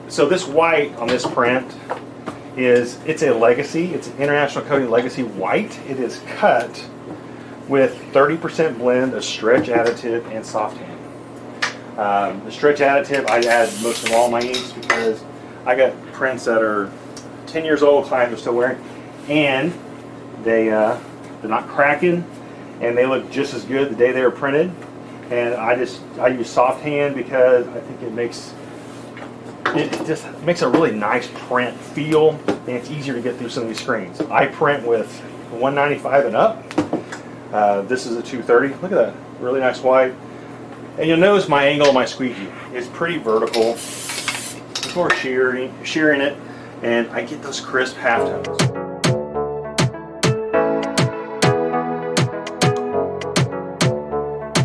So this white on this print it's a legacy. It's an International Coating Legacy white. It is cut with 30% blend of stretch additive and soft hand. The stretch additive, I add most of all my inks because I got prints that are 10 years old, clients are still wearing, and they're not cracking, and they look just as good the day they were printed. And I use soft hand because I think it just makes a really nice print feel, and it's easier to get through some of these screens. I print with 195 and up. This is a 230. Look at that, really nice white. And you'll notice my angle of my squeegee is pretty vertical. Before shearing it, and I get those crisp halftones.